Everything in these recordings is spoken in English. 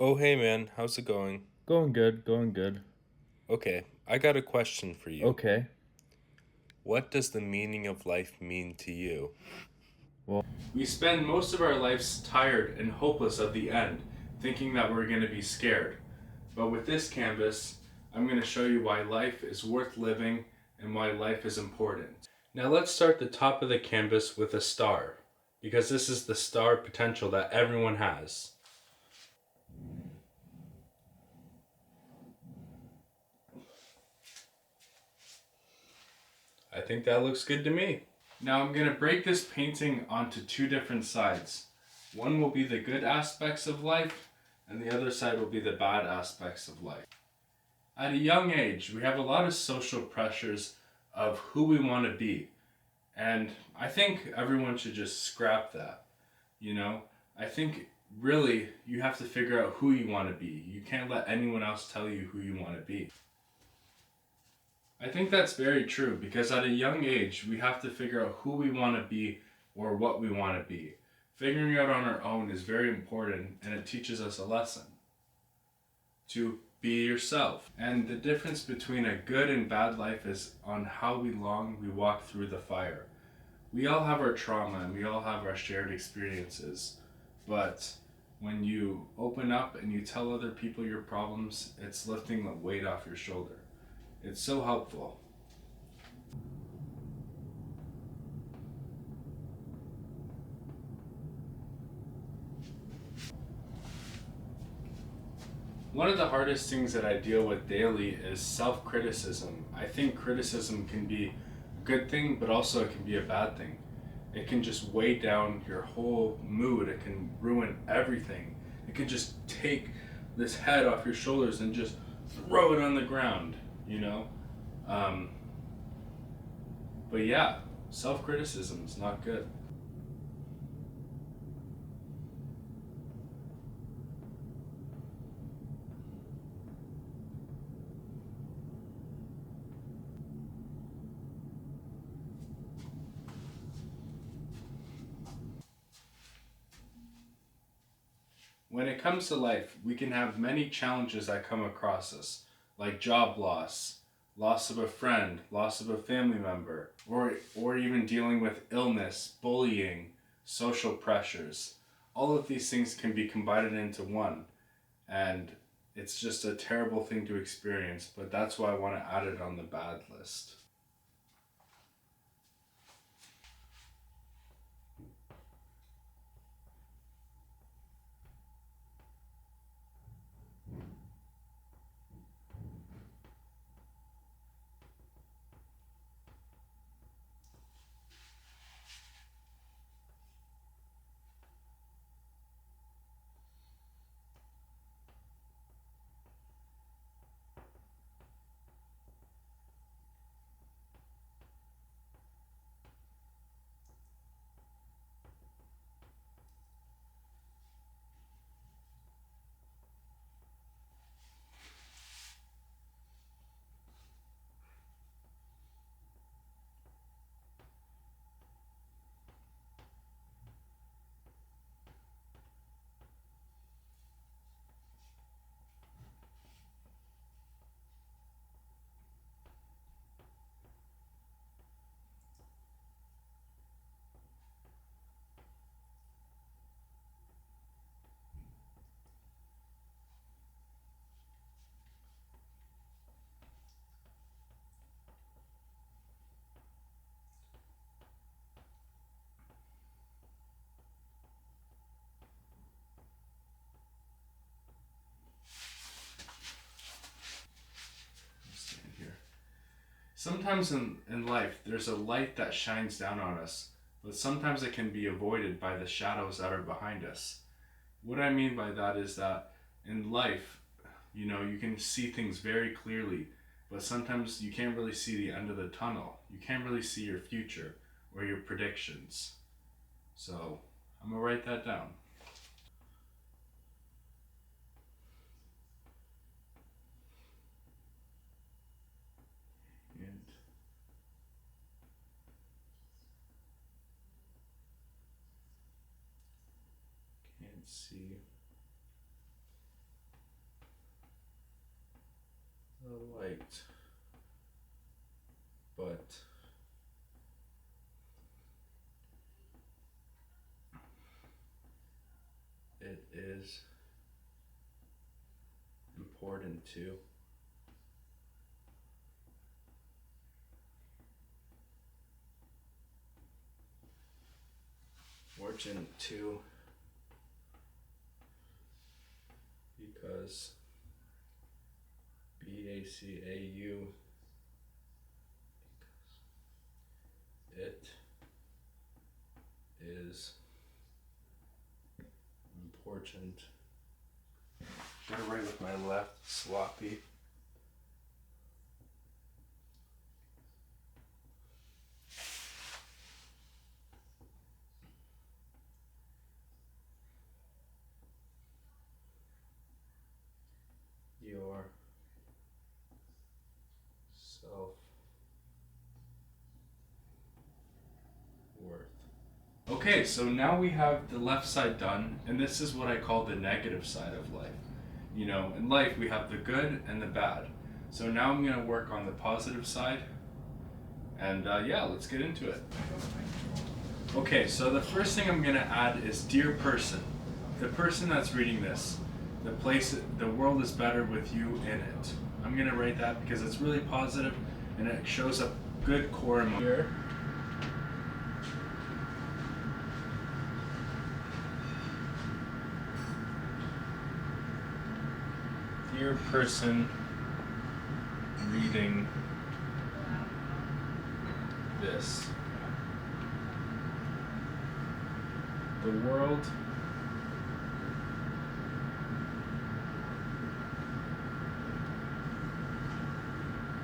Oh, hey man, how's it going? Going good, going good. Okay, I got a question for you. Okay. What does the meaning of life mean to you? Well, We spend most of our lives tired and hopeless of the end, thinking that we're going to be scared. But with this canvas, I'm going to show you why life is worth living and why life is important. Now let's start the top of the canvas with a star, because this is the star potential that everyone has. I think that looks good to me. Now I'm going to break this painting onto two different sides. One will be the good aspects of life, and the other side will be the bad aspects of life. At a young age, we have a lot of social pressures of who we want to be. And I think everyone should just scrap that. You know, I think really you have to figure out who you want to be. You can't let anyone else tell you who you want to be. I think that's very true because at a young age, we have to figure out who we want to be or what we want to be. Figuring out on our own is very important and it teaches us a lesson to be yourself. And the difference between a good and bad life is on how long we walk through the fire. We all have our trauma and we all have our shared experiences, but when you open up and you tell other people your problems, it's lifting the weight off your shoulder. It's so helpful. One of the hardest things that I deal with daily is self criticism. I think criticism can be a good thing, but also it can be a bad thing. It can just weigh down your whole mood, it can ruin everything. It can just take this head off your shoulders and just throw it on the ground, you know? Um, but yeah, self criticism is not good. When it comes to life, we can have many challenges that come across us, like job loss, loss of a friend, loss of a family member, or even dealing with illness, bullying, social pressures. All of these things can be combined into one, and it's just a terrible thing to experience, but that's why I want to add it on the bad list. Stand here. Sometimes in life, there's a light that shines down on us, but sometimes it can be avoided by the shadows that are behind us. What I mean by that is that in life, you know, you can see things very clearly, but sometimes you can't really see the end of the tunnel. You can't really see your future or your predictions. So I'm gonna write that down. And can't see is important to. Important to because BACAU it is important. Gotta write with my left, sloppy. Your self worth. Okay, so now we have the left side done, and this is what I call the negative side of life. You know, in life we have the good and the bad. So now I'm gonna work on the positive side, and yeah, let's get into it. Okay, so the first thing I'm gonna add is dear person. The person that's reading this, the world is better with you in it. I'm gonna write that because it's really positive and it shows up good core emotion. Dear person reading this, the world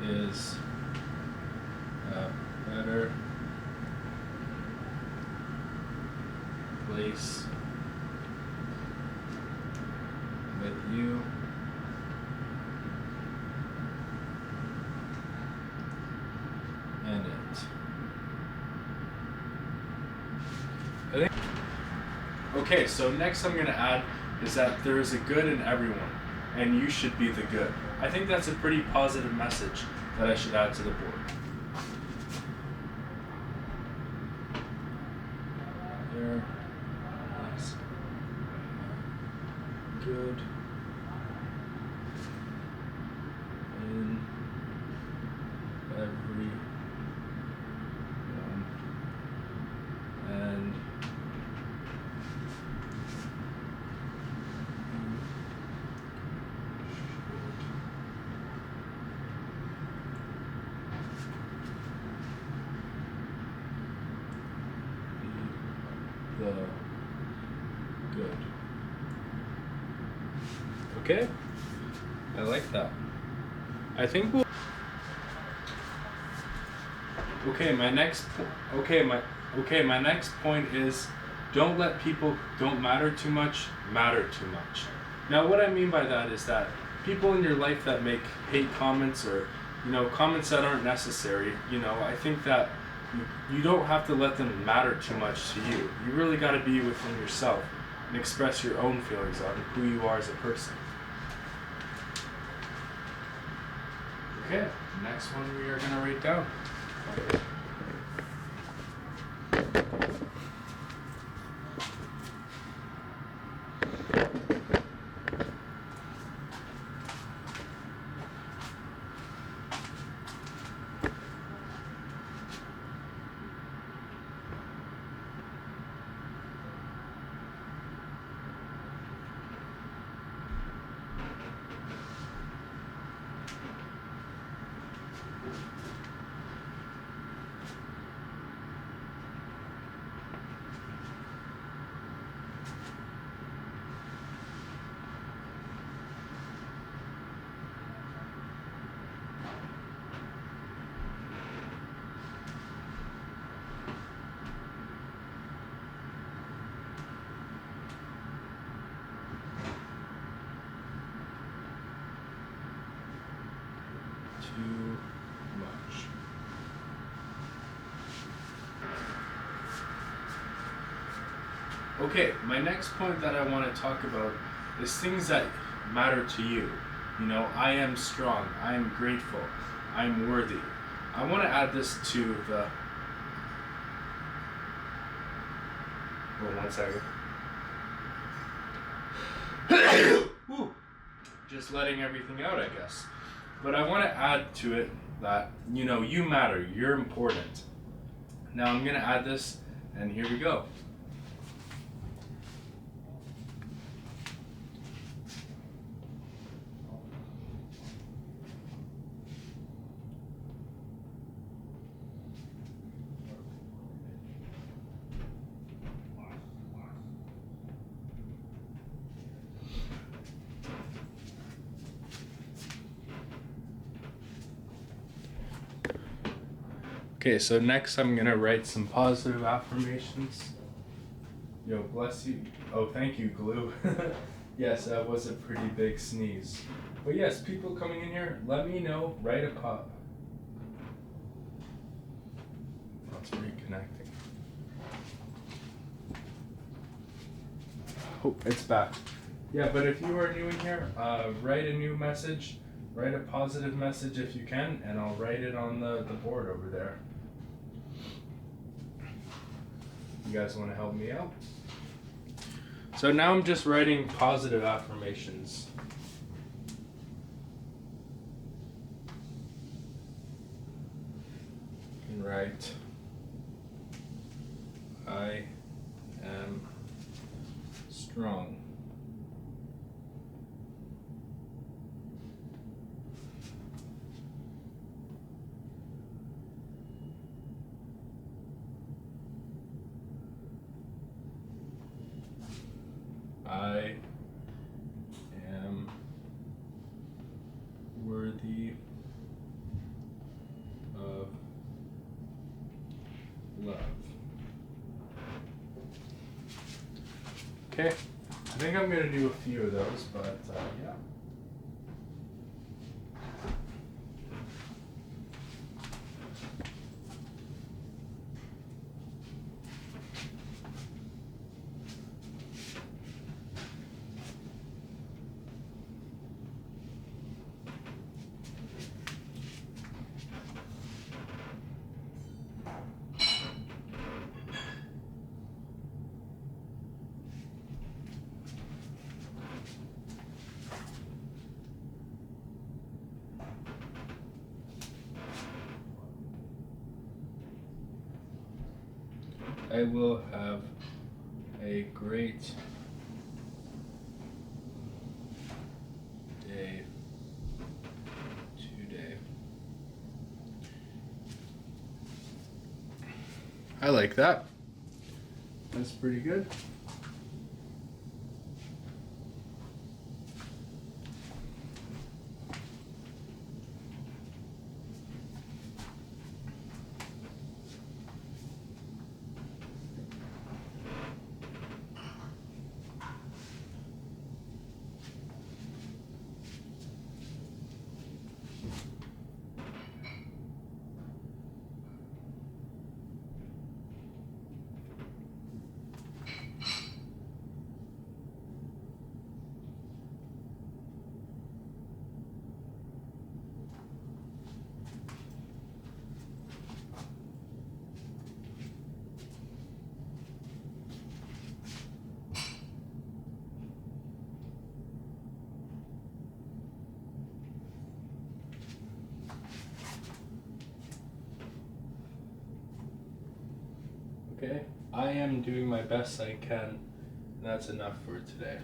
is a better place with you in it. Okay, so next I'm going to add is that there is a good in everyone, and you should be the good. I think that's a pretty positive message that I should add to the board. There is good in everyone, and the good. Okay, I like that. I think we'll. My next point is don't let people don't matter too much matter too much. Now what I mean by that is that people in your life that make hate comments or comments that aren't necessary, I think that you don't have to let them matter too much to you. You really got to be within yourself and express your own feelings on who you are as a person. Okay, next one we are going to write down. Too much. Okay, my next point that I want to talk about is things that matter to you. I am strong, I am grateful, I'm worthy. I want to add this to the. Hold on 1 second. Whew. Just letting everything out, I guess. But I want to add to it that, you matter, you're important. Now I'm going to add this, and here we go. Okay, so next I'm gonna write some positive affirmations. Yo, bless you. Oh, thank you, glue. Yes, that was a pretty big sneeze. But yes, people coming in here, let me know. Write a pop. That's reconnecting. Oh, it's back. Yeah, but if you are new in here, write a new message. Write a positive message if you can, and I'll write it on the board over there. You guys want to help me out? So now I'm just writing positive affirmations. And write, I am strong. I am worthy of love. Okay, I think I'm gonna do a few of those, but yeah. I will have a great day today. I like that. That's pretty good. Okay, I am doing my best I can, and that's enough for today.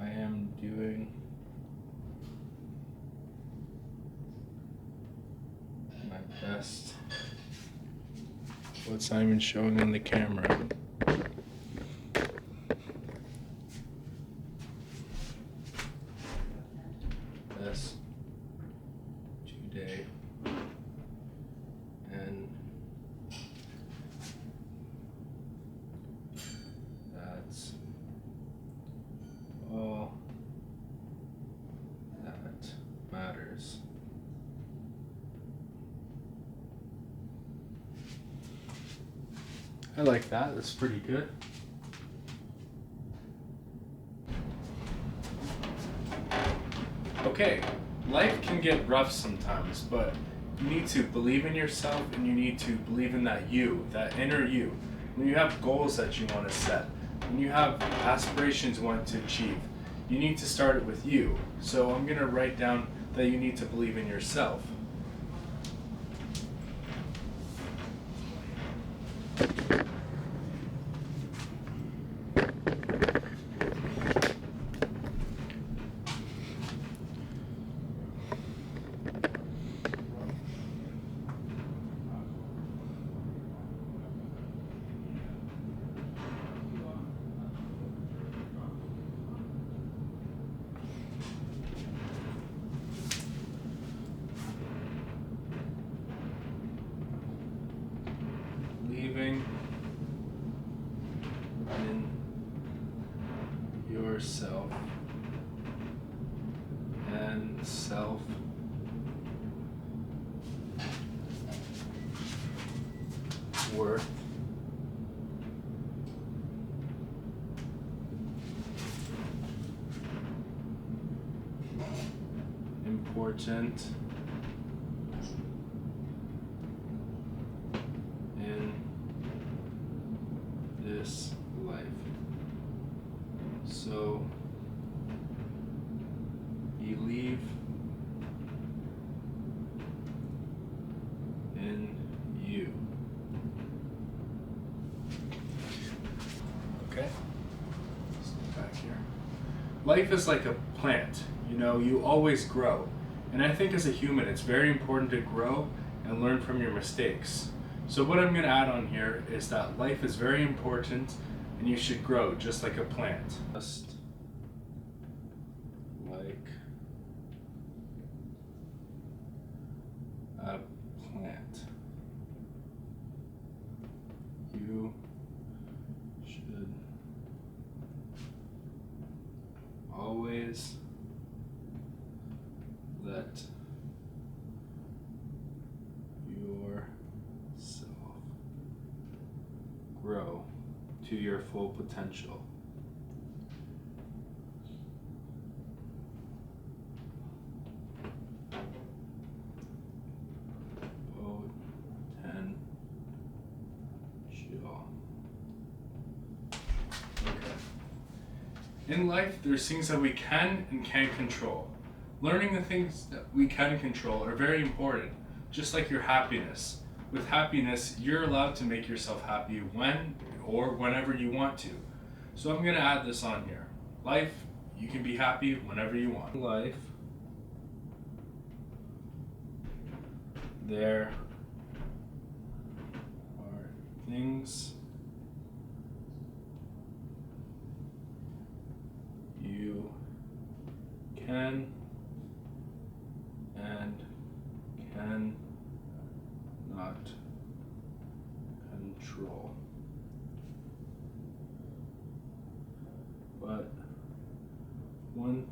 I am doing my best. What's not even showing on the camera? Best today, and that's all that matters. I like that. That's pretty good. Okay, life can get rough sometimes, but You need to believe in yourself, and you need to believe in that you, that inner you. When you have goals that you want to set, when you have aspirations you want to achieve, you need to start it with you. So I'm going to write down that you need to believe in yourself. Believing in yourself and self worth important in this life. So believe in you. Okay? Step back here. Life is like a plant. You always grow. And I think as a human, it's very important to grow and learn from your mistakes. So what I'm going to add on here is that life is very important and you should grow just like a plant. Just like a plant. You should always let yourself grow to your full potential. In life, there's things that we can and can't control. Learning the things that we can control are very important, just like your happiness. With happiness, you're allowed to make yourself happy when or whenever you want to. So I'm going to add this on here. Life, you can be happy whenever you want. Life, there are things you can and cannot control. But one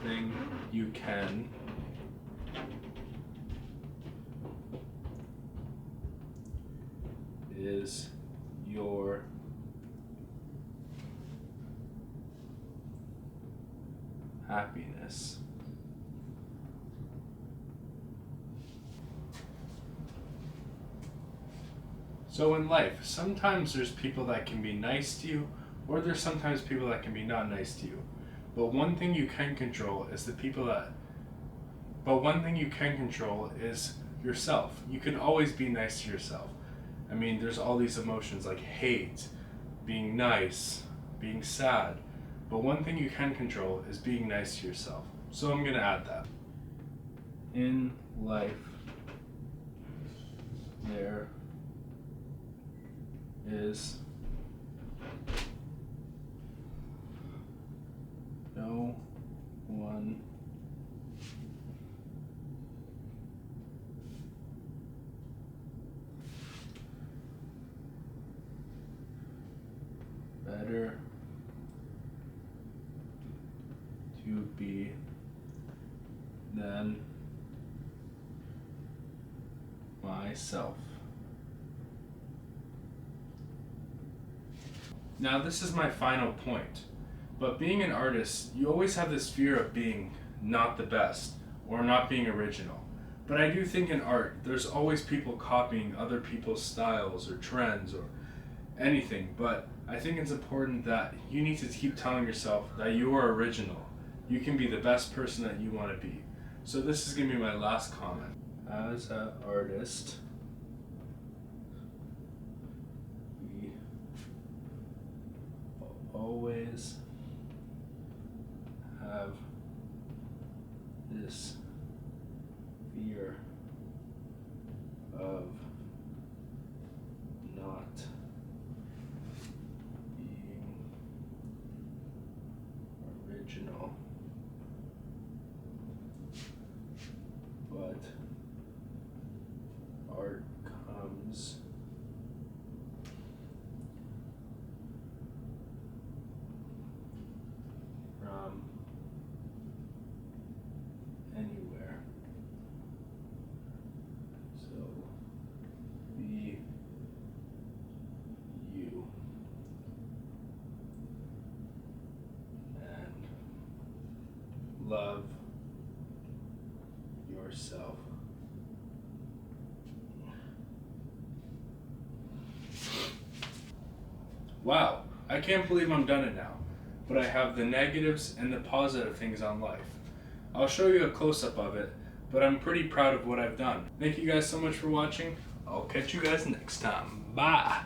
thing you can is your happiness. So in life, sometimes there's people that can be nice to you, or there's sometimes people that can be not nice to you. But one thing you can control is yourself. You can always be nice to yourself. I mean, there's all these emotions like hate, being nice, being sad. But one thing you can control is being nice to yourself. So I'm going to add that. In life, there is no one better to be than myself. Now this is my final point, but being an artist, you always have this fear of being not the best or not being original. But I do think in art, there's always people copying other people's styles or trends or anything. But I think it's important that you need to keep telling yourself that you are original. You can be the best person that you want to be. So this is going to be my last comment. As an artist, we always have this fear of not being original, but art comes from anywhere. So be you and love yourself. Wow, I can't believe I'm done it now, but I have the negatives and the positive things on life. I'll show you a close-up of it, but I'm pretty proud of what I've done. Thank you guys so much for watching. I'll catch you guys next time. Bye!